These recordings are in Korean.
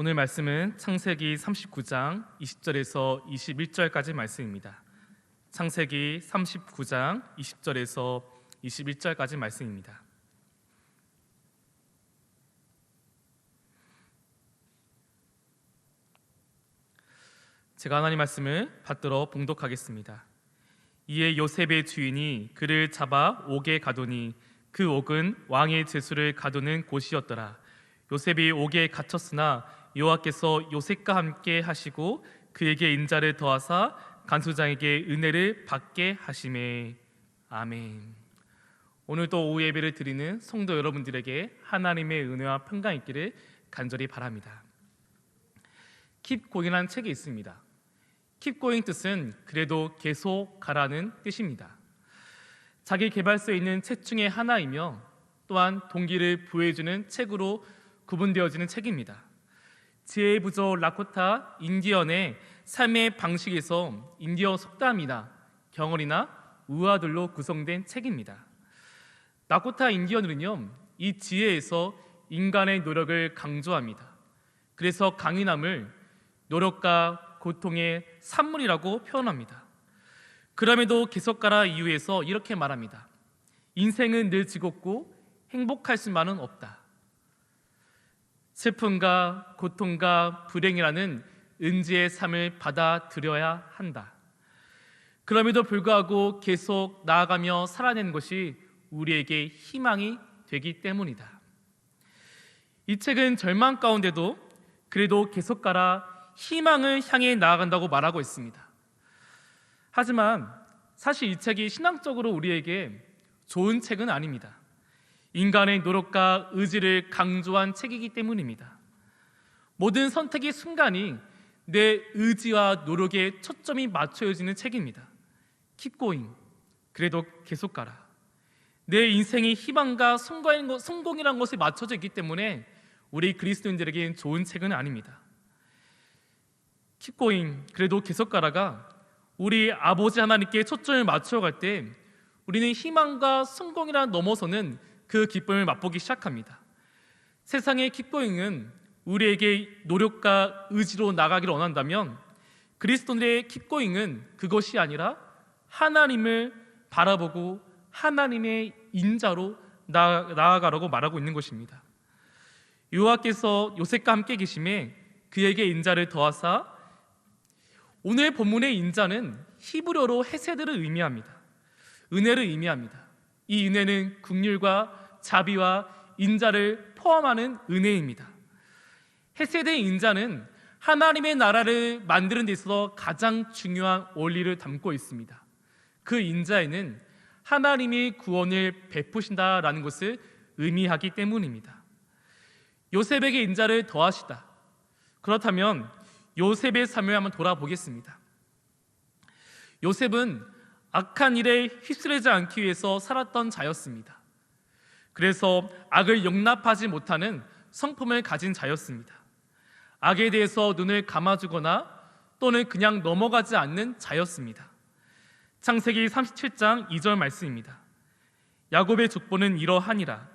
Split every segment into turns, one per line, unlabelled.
오늘 말씀은 창세기 39장 20절에서 21절까지 말씀입니다. 창세기 39장 20절에서 21절까지 말씀입니다. 제가 하나님 말씀을 받들어 봉독하겠습니다. 이에 요셉의 주인이 그를 잡아 옥에 가두니 그 옥은 왕의 제수를 가두는 곳이었더라. 요셉이 옥에 갇혔으나 여호와께서 요셉과 함께 하시고 그에게 인자를 더하사 간수장에게 은혜를 받게 하시매. 아멘. 오늘도 오후 예배를 드리는 성도 여러분들에게 하나님의 은혜와 평강 있기를 간절히 바랍니다. Keep Going이라는 책이 있습니다. Keep Going 뜻은 그래도 계속 가라는 뜻입니다. 자기 개발서에 있는 책 중에 하나이며 또한 동기를 부여해주는 책으로 구분되어지는 책입니다. 지혜의 부조 라코타 인디언의 삶의 방식에서 인디어 속담이나 경언이나 우화들로 구성된 책입니다. 라코타 인디언은요, 이 지혜에서 인간의 노력을 강조합니다. 그래서 강인함을 노력과 고통의 산물이라고 표현합니다. 그럼에도 계속 가라 이유에서 이렇게 말합니다. 인생은 늘 즐겁고 행복할 수만은 없다. 슬픔과 고통과 불행이라는 은지의 삶을 받아들여야 한다. 그럼에도 불구하고 계속 나아가며 살아내는 것이 우리에게 희망이 되기 때문이다. 이 책은 절망 가운데도 그래도 계속 가라, 희망을 향해 나아간다고 말하고 있습니다. 하지만 사실 이 책이 신앙적으로 우리에게 좋은 책은 아닙니다. 인간의 노력과 의지를 강조한 책이기 때문입니다. 모든 선택의 순간이 내 의지와 노력에 초점이 맞춰지는 책입니다. Keep going, 그래도 계속 가라. 내 인생의 희망과 성공이라는 것에 맞춰져 있기 때문에 우리 그리스도인들에게는 좋은 책은 아닙니다. Keep going, 그래도 계속 가라가 우리 아버지 하나님께 초점을 맞춰갈 때 우리는 희망과 성공이라 넘어서는 그 기쁨을 맛보기 시작합니다. 세상의 킵고잉은 우리에게 노력과 의지로 나가기를 원한다면 그리스도인의 킵고잉은 그것이 아니라 하나님을 바라보고 하나님의 인자로 나아가라고 말하고 있는 것입니다. 여호와께서 요셉과 함께 계심에 그에게 인자를 더하사, 오늘 본문의 인자는 히브리어로 헤세드를 의미합니다. 은혜를 의미합니다. 이 은혜는 긍휼과 자비와 인자를 포함하는 은혜입니다. 헤세드의 인자는 하나님의 나라를 만드는 데 있어서 가장 중요한 원리를 담고 있습니다. 그 인자에는 하나님이 구원을 베푸신다라는 것을 의미하기 때문입니다. 요셉에게 인자를 더하시다. 그렇다면 요셉의 삶을 한번 돌아보겠습니다. 요셉은 악한 일에 휩쓸리지 않기 위해서 살았던 자였습니다. 그래서 악을 용납하지 못하는 성품을 가진 자였습니다. 악에 대해서 눈을 감아주거나 또는 그냥 넘어가지 않는 자였습니다. 창세기 37장 2절 말씀입니다. 야곱의 족보는 이러하니라.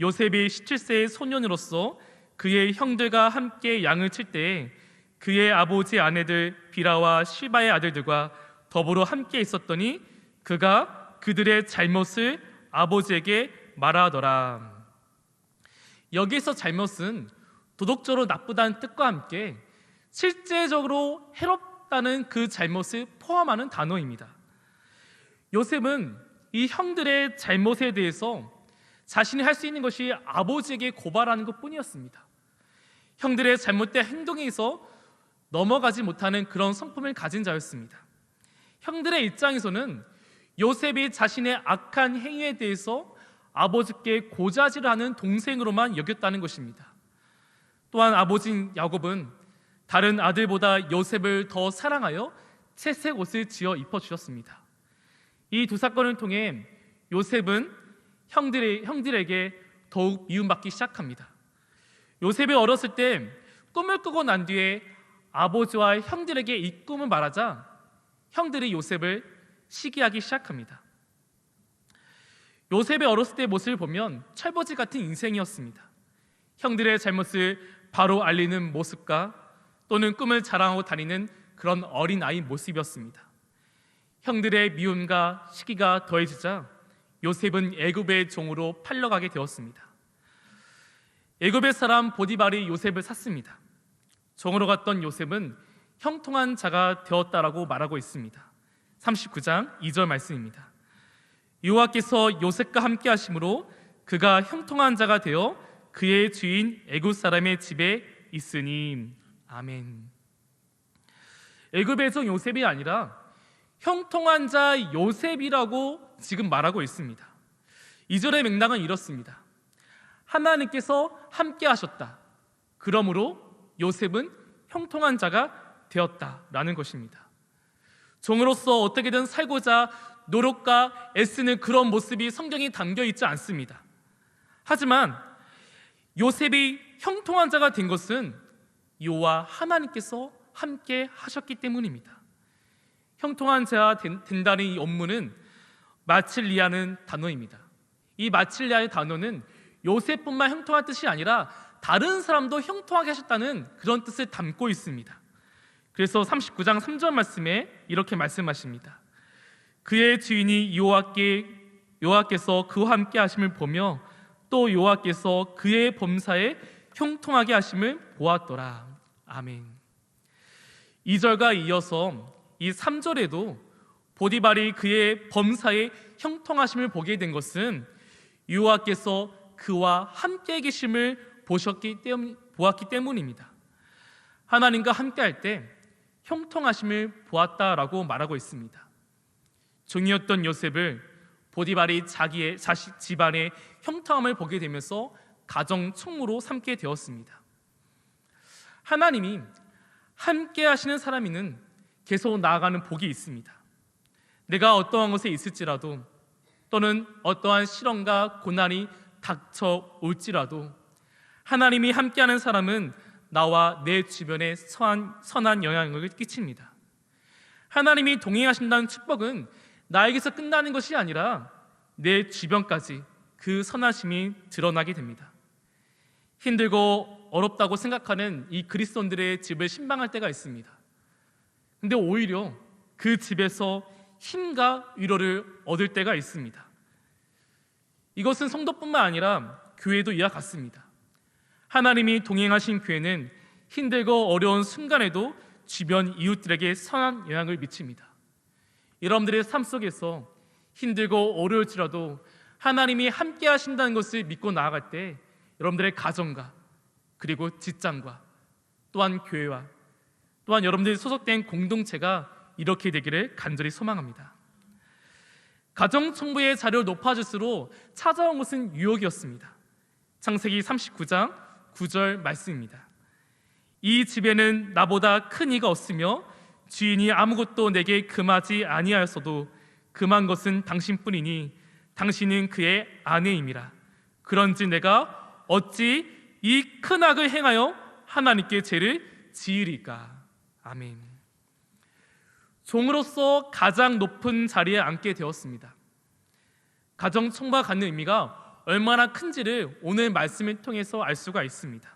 요셉이 17세의 소년으로서 그의 형들과 함께 양을 칠 때에 그의 아버지 아내들 비라와 실바의 아들들과 더불어 함께 있었더니 그가 그들의 잘못을 아버지에게 말하더라. 여기서 잘못은 도덕적으로 나쁘다는 뜻과 함께 실제적으로 해롭다는 그 잘못을 포함하는 단어입니다. 요셉은 이 형들의 잘못에 대해서 자신이 할 수 있는 것이 아버지에게 고발하는 것뿐이었습니다. 형들의 잘못된 행동에서 넘어가지 못하는 그런 성품을 가진 자였습니다. 형들의 입장에서는 요셉이 자신의 악한 행위에 대해서 아버지께 고자질을 하는 동생으로만 여겼다는 것입니다. 또한 아버지인 야곱은 다른 아들보다 요셉을 더 사랑하여 채색 옷을 지어 입혀주셨습니다. 이 두 사건을 통해 요셉은 형들에게 더욱 미움받기 시작합니다. 요셉이 어렸을 때 꿈을 꾸고 난 뒤에 아버지와 형들에게 이 꿈을 말하자 형들이 요셉을 시기하기 시작합니다. 요셉의 어렸을 때의 모습을 보면 철버지 같은 인생이었습니다. 형들의 잘못을 바로 알리는 모습과 또는 꿈을 자랑하고 다니는 그런 어린아이 모습이었습니다. 형들의 미움과 시기가 더해지자 요셉은 애굽의 종으로 팔려가게 되었습니다. 애굽의 사람 보디발이 요셉을 샀습니다. 종으로 갔던 요셉은 형통한 자가 되었다라고 말하고 있습니다. 39장 2절 말씀입니다. 여호와께서 요셉과 함께 하심으로 그가 형통한 자가 되어 그의 주인 애굽 사람의 집에 있으니. 아멘. 애굽의 종 요셉이 아니라 형통한 자 요셉이라고 지금 말하고 있습니다. 2절의 맥락은 이렇습니다. 하나님께서 함께 하셨다. 그러므로 요셉은 형통한 자가 되었다라는 것입니다. 종으로서 어떻게든 살고자 노력과 애쓰는 그런 모습이 성경에 담겨 있지 않습니다. 하지만 요셉이 형통한 자가 된 것은 여호와 하나님께서 함께 하셨기 때문입니다. 형통한 자가 된다는 이 업무는 마칠리아는 단어입니다. 이 마칠리아의 단어는 요셉뿐만 형통한 뜻이 아니라 다른 사람도 형통하게 하셨다는 그런 뜻을 담고 있습니다. 그래서 39장 3절 말씀에 이렇게 말씀하십니다. 그의 주인이 여호와께서 그와 함께 하심을 보며 또 여호와께서 그의 범사에 형통하게 하심을 보았더라. 아멘. 2절과 이어서 이 3절에도 보디발이 그의 범사에 형통하심을 보게 된 것은 여호와께서 그와 함께 계심을 보았기 때문입니다. 하나님과 함께 할 때 형통하심을 보았다라고 말하고 있습니다. 종이었던 요셉을 보디발이 자기의 자식 집안의 형통함을 보게 되면서 가정 총무로 삼게 되었습니다. 하나님이 함께 하시는 사람에는 계속 나아가는 복이 있습니다. 내가 어떠한 곳에 있을지라도 또는 어떠한 시련과 고난이 닥쳐올지라도 하나님이 함께하는 사람은 나와 내 주변에 선한 영향력을 끼칩니다. 하나님이 동행하신다는 축복은 나에게서 끝나는 것이 아니라 내 주변까지 그 선하심이 드러나게 됩니다. 힘들고 어렵다고 생각하는 이 그리스도인들의 집을 신방할 때가 있습니다. 근데 오히려 그 집에서 힘과 위로를 얻을 때가 있습니다. 이것은 성도뿐만 아니라 교회도 이와 같습니다. 하나님이 동행하신 교회는 힘들고 어려운 순간에도 주변 이웃들에게 선한 영향을 미칩니다. 여러분들의 삶 속에서 힘들고 어려울지라도 하나님이 함께 하신다는 것을 믿고 나아갈 때 여러분들의 가정과 그리고 직장과 또한 교회와 또한 여러분들이 소속된 공동체가 이렇게 되기를 간절히 소망합니다. 가정총부의 자료를 높아질수록 찾아온 것은 유혹이었습니다. 창세기 39장 9절 말씀입니다. 이 집에는 나보다 큰 이가 없으며 주인이 아무것도 내게 금하지 아니하였어도 금한 것은 당신뿐이니 당신은 그의 아내임이라. 그런지 내가 어찌 이 큰 악을 행하여 하나님께 죄를 지으리까. 아멘. 종으로서 가장 높은 자리에 앉게 되었습니다. 가정 총부가 갖는 의미가 얼마나 큰지를 오늘 말씀을 통해서 알 수가 있습니다.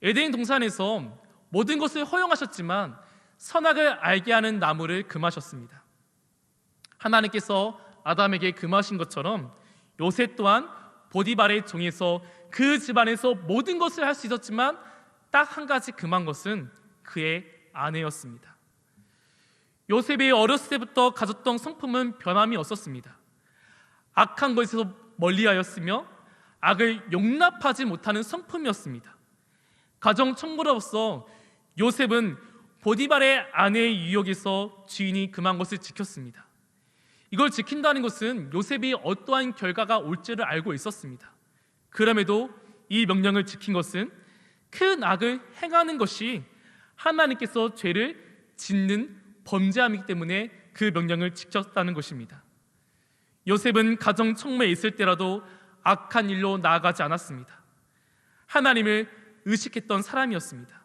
에덴 동산에서 모든 것을 허용하셨지만 선악을 알게 하는 나무를 금하셨습니다. 하나님께서 아담에게 금하신 것처럼 요셉 또한 보디발의 종에서 그 집안에서 모든 것을 할 수 있었지만 딱 한 가지 금한 것은 그의 아내였습니다. 요셉이 어렸을 때부터 가졌던 성품은 변함이 없었습니다. 악한 것에서 멀리하였으며 악을 용납하지 못하는 성품이었습니다. 가정 총무로서 요셉은 보디발의 아내의 유혹에서 주인이 금한 것을 지켰습니다. 이걸 지킨다는 것은 요셉이 어떠한 결과가 올지를 알고 있었습니다. 그럼에도 이 명령을 지킨 것은 큰 악을 행하는 것이 하나님께서 죄를 짓는 범죄함이기 때문에 그 명령을 지켰다는 것입니다. 요셉은 가정 총무에 있을 때라도 악한 일로 나아가지 않았습니다. 하나님을 의식했던 사람이었습니다.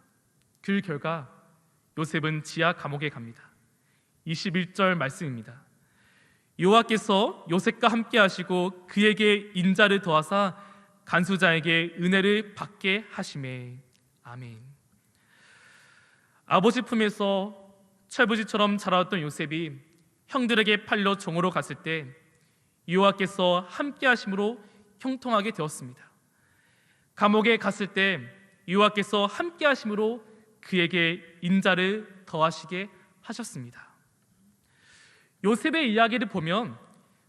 그 결과 요셉은 지하 감옥에 갑니다. 21절 말씀입니다. 여호와께서 요셉과 함께 하시고 그에게 인자를 더하사 간수자에게 은혜를 받게 하시매. 아멘. 아버지 품에서 철부지처럼 자라왔던 요셉이 형들에게 팔려 종으로 갔을 때 여호와께서 함께 하심으로 형통하게 되었습니다. 감옥에 갔을 때 여호와께서 함께 하심으로 그에게 인자를 더하시게 하셨습니다. 요셉의 이야기를 보면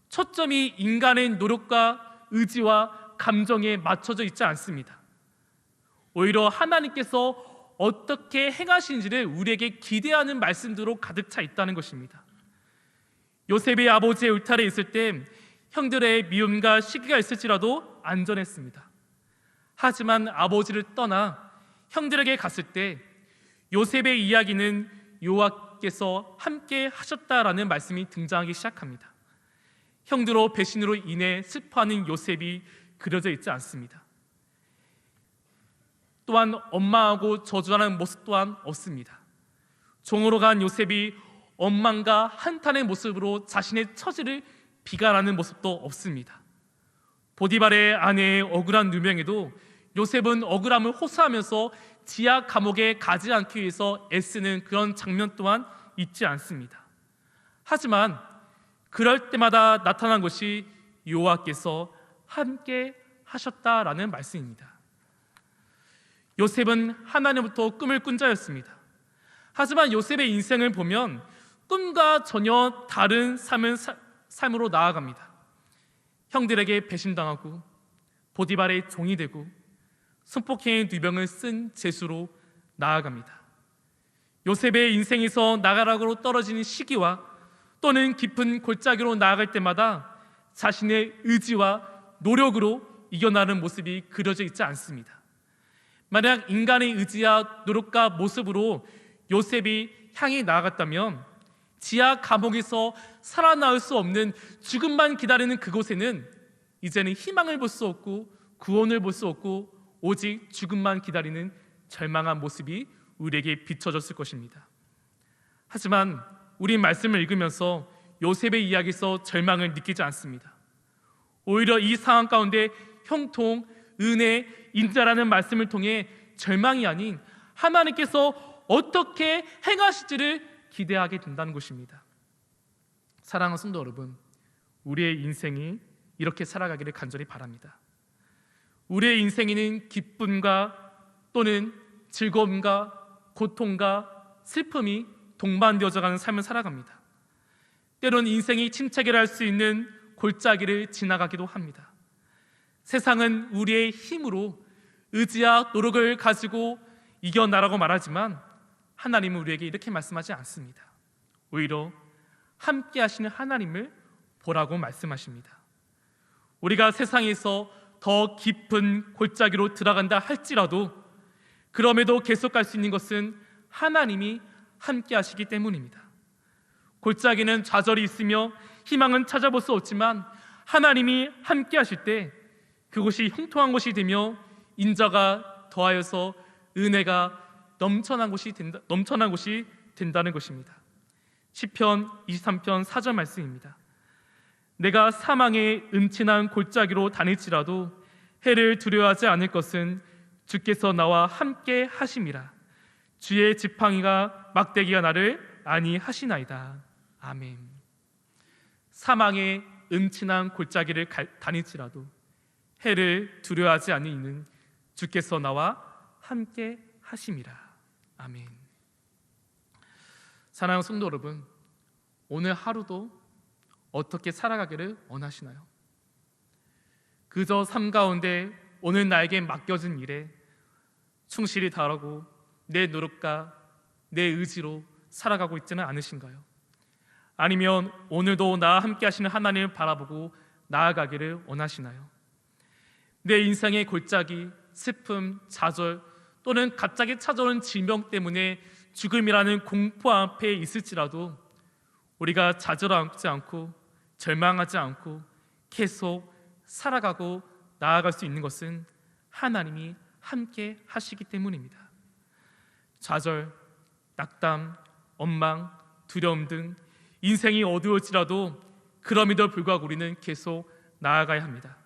초점이 인간의 노력과 의지와 감정에 맞춰져 있지 않습니다. 오히려 하나님께서 어떻게 행하시는지를 우리에게 기대하는 말씀들로 가득 차 있다는 것입니다. 요셉이 아버지의 울타리에 있을 때 형들의 미움과 시기가 있을지라도 안전했습니다. 하지만 아버지를 떠나 형들에게 갔을 때 요셉의 이야기는 여호와께서 함께 하셨다라는 말씀이 등장하기 시작합니다. 형들로 배신으로 인해 슬퍼하는 요셉이 그려져 있지 않습니다. 또한 원망하고 저주하는 모습 또한 없습니다. 종으로 간 요셉이 원망과 한탄의 모습으로 자신의 처지를 비관하는 모습도 없습니다. 보디발의 아내의 억울한 누명에도 요셉은 억울함을 호소하면서 지하 감옥에 가지 않기 위해서 애쓰는 그런 장면 또한 있지 않습니다. 하지만 그럴 때마다 나타난 것이 여호와께서 함께 하셨다라는 말씀입니다. 요셉은 하나님부터 꿈을 꾼 자였습니다. 하지만 요셉의 인생을 보면 꿈과 전혀 다른 삶으로 나아갑니다. 형들에게 배신당하고 보디발의 종이 되고 손폭행의 누명을 쓴 죄수로 나아갑니다. 요셉의 인생에서 나가락으로 떨어지는 시기와 또는 깊은 골짜기로 나아갈 때마다 자신의 의지와 노력으로 이겨나가는 모습이 그려져 있지 않습니다. 만약 인간의 의지와 노력과 모습으로 요셉이 향해 나아갔다면 지하 감옥에서 살아나올 수 없는 죽음만 기다리는 그곳에는 이제는 희망을 볼 수 없고 구원을 볼 수 없고 오직 죽음만 기다리는 절망한 모습이 우리에게 비춰졌을 것입니다. 하지만 우리 말씀을 읽으면서 요셉의 이야기에서 절망을 느끼지 않습니다. 오히려 이 상황 가운데 형통, 은혜, 인자라는 말씀을 통해 절망이 아닌 하나님께서 어떻게 행하실지를 기대하게 된다는 것입니다. 사랑하는 성도 여러분, 우리의 인생이 이렇게 살아가기를 간절히 바랍니다. 우리의 인생에는 기쁨과 또는 즐거움과 고통과 슬픔이 동반되어져가는 삶을 살아갑니다. 때로는 인생이 침체기를 할 수 있는 골짜기를 지나가기도 합니다. 세상은 우리의 힘으로 의지와 노력을 가지고 이겨나라고 말하지만 하나님은 우리에게 이렇게 말씀하지 않습니다. 오히려 함께 하시는 하나님을 보라고 말씀하십니다. 우리가 세상에서 더 깊은 골짜기로 들어간다 할지라도 그럼에도 계속 갈 수 있는 것은 하나님이 함께 하시기 때문입니다. 골짜기는 좌절이 있으며 희망은 찾아볼 수 없지만 하나님이 함께 하실 때 그곳이 형통한 곳이 되며 인자가 더하여서 은혜가 넘쳐난 곳이 된다는 것입니다. 시편 23편 4절 말씀입니다. 내가 사망의 음침한 골짜기로 다닐지라도 해를 두려워하지 않을 것은 주께서 나와 함께 하심이라. 주의 지팡이가 막대기가 나를 안위하시나이다. 아멘. 사망의 음침한 골짜기를 다닐지라도 해를 두려워하지 않는 이는 주께서 나와 함께 하심이라. 아멘. 사랑하는 성도 여러분, 오늘 하루도 어떻게 살아가기를 원하시나요? 그저 삶 가운데 오늘 나에게 맡겨진 일에 충실히 다하고 내 노력과 내 의지로 살아가고 있지는 않으신가요? 아니면 오늘도 나와 함께 하시는 하나님을 바라보고 나아가기를 원하시나요? 내 인생의 골짜기, 슬픔, 좌절 또는 갑자기 찾아오는 질병 때문에 죽음이라는 공포 앞에 있을지라도 우리가 좌절하지 않고 절망하지 않고 계속 살아가고 나아갈 수 있는 것은 하나님이 함께 하시기 때문입니다. 좌절, 낙담, 원망, 두려움 등 인생이 어두울지라도 그럼에도 불구하고 우리는 계속 나아가야 합니다.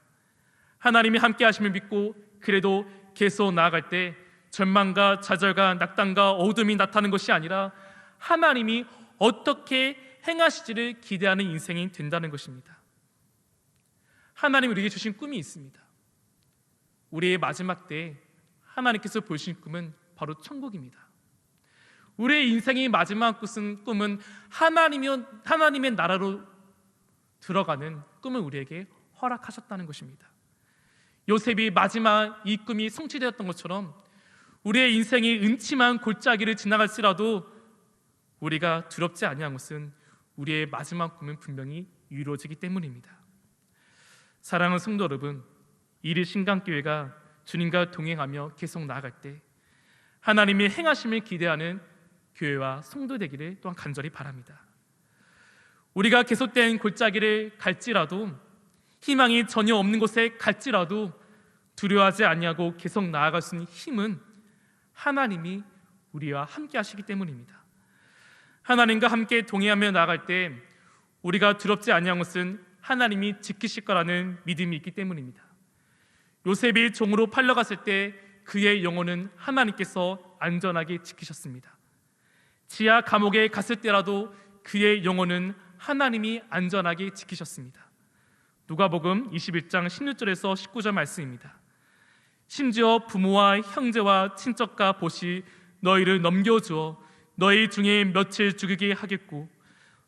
하나님이 함께 하심을 믿고 그래도 계속 나아갈 때 절망과 좌절과 낙담과 어둠이 나타나는 것이 아니라 하나님이 어떻게 행하실지를 기대하는 인생이 된다는 것입니다. 하나님이 우리에게 주신 꿈이 있습니다. 우리의 마지막 때에 하나님께서 보신 꿈은 바로 천국입니다. 우리의 인생의 마지막 꿈은 하나님의 나라로 들어가는 꿈을 우리에게 허락하셨다는 것입니다. 요셉이 마지막 이 꿈이 성취되었던 것처럼 우리의 인생이 음침한 골짜기를 지나갈지라도 우리가 두렵지 아니한 것은 우리의 마지막 꿈은 분명히 이루어지기 때문입니다. 사랑하는 성도 여러분, 이리 신강교회가 주님과 동행하며 계속 나아갈 때 하나님의 행하심을 기대하는 교회와 성도 되기를 또한 간절히 바랍니다. 우리가 계속된 골짜기를 갈지라도, 희망이 전혀 없는 곳에 갈지라도 두려워하지 아니하고 계속 나아갈 수 있는 힘은 하나님이 우리와 함께 하시기 때문입니다. 하나님과 함께 동행하며 나아갈 때 우리가 두렵지 아니한 것은 하나님이 지키실 거라는 믿음이 있기 때문입니다. 요셉이 종으로 팔려갔을 때 그의 영혼은 하나님께서 안전하게 지키셨습니다. 지하 감옥에 갔을 때라도 그의 영혼은 하나님이 안전하게 지키셨습니다. 누가복음 21장 16절에서 19절 말씀입니다. 심지어 부모와 형제와 친척과 보시 너희를 넘겨주어 너희 중에 며칠 죽이게 하겠고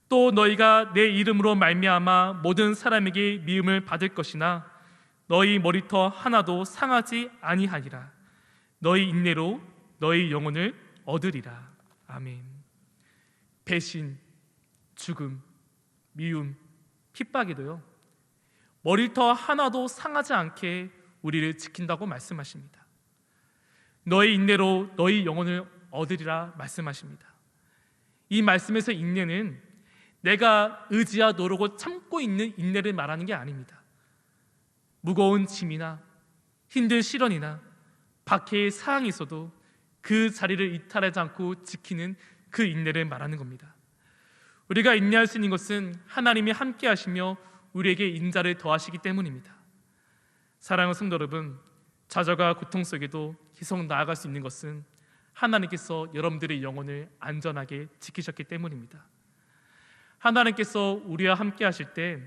또 너희가 내 이름으로 말미암아 모든 사람에게 미움을 받을 것이나 너희 머리털 하나도 상하지 아니하리라. 너희 인내로 너희 영혼을 얻으리라. 아멘. 배신, 죽음, 미움, 핍박에도요 머리털 하나도 상하지 않게 우리를 지킨다고 말씀하십니다. 너희 인내로 너희 영혼을 얻으리라 말씀하십니다. 이 말씀에서 인내는 내가 의지야 노르고 참고 있는 인내를 말하는 게 아닙니다. 무거운 짐이나 힘든 시련이나 박해의 사항이 있어도 그 자리를 이탈하지 않고 지키는 그 인내를 말하는 겁니다. 우리가 인내할 수 있는 것은 하나님이 함께 하시며 우리에게 인자를 더하시기 때문입니다. 사랑하는 성도 여러분, 좌절과 고통 속에도 계속 나아갈 수 있는 것은 하나님께서 여러분들의 영혼을 안전하게 지키셨기 때문입니다. 하나님께서 우리와 함께 하실 때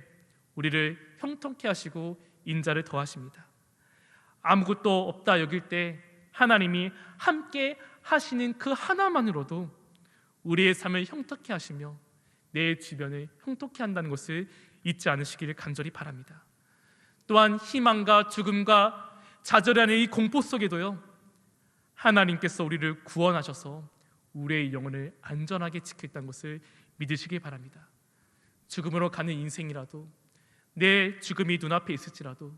우리를 형통케 하시고 인자를 더하십니다. 아무것도 없다 여길 때 하나님이 함께 하시는 그 하나만으로도 우리의 삶을 형통케 하시며 내 주변을 형통케 한다는 것을 잊지 않으시기를 간절히 바랍니다. 또한 희망과 죽음과 좌절하는 이 공포 속에도요 하나님께서 우리를 구원하셔서 우리의 영혼을 안전하게 지키겠다는 것을 믿으시기 바랍니다. 죽음으로 가는 인생이라도 내 죽음이 눈앞에 있을지라도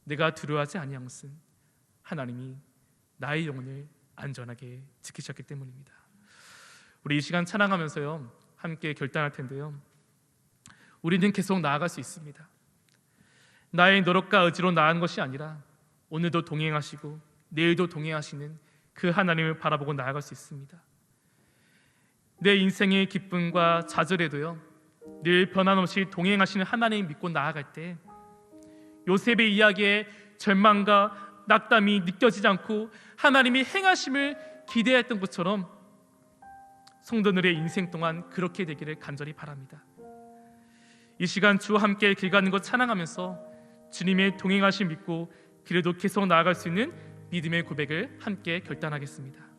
내가 두려워하지 아니한 것은 하나님이 나의 영혼을 안전하게 지키셨기 때문입니다. 우리 이 시간 찬양하면서요 함께 결단할 텐데요, 우리는 계속 나아갈 수 있습니다. 나의 노력과 의지로 나아간 것이 아니라 오늘도 동행하시고 내일도 동행하시는 그 하나님을 바라보고 나아갈 수 있습니다. 내 인생의 기쁨과 좌절에도요 늘 변함없이 동행하시는 하나님을 믿고 나아갈 때 요셉의 이야기에 절망과 낙담이 느껴지지 않고 하나님이 행하심을 기대했던 것처럼 성도들의 인생 동안 그렇게 되기를 간절히 바랍니다. 이 시간 주와 함께 길 가는 것 찬양하면서 주님의 동행하심 믿고 길에도 계속 나아갈 수 있는 믿음의 고백을 함께 결단하겠습니다.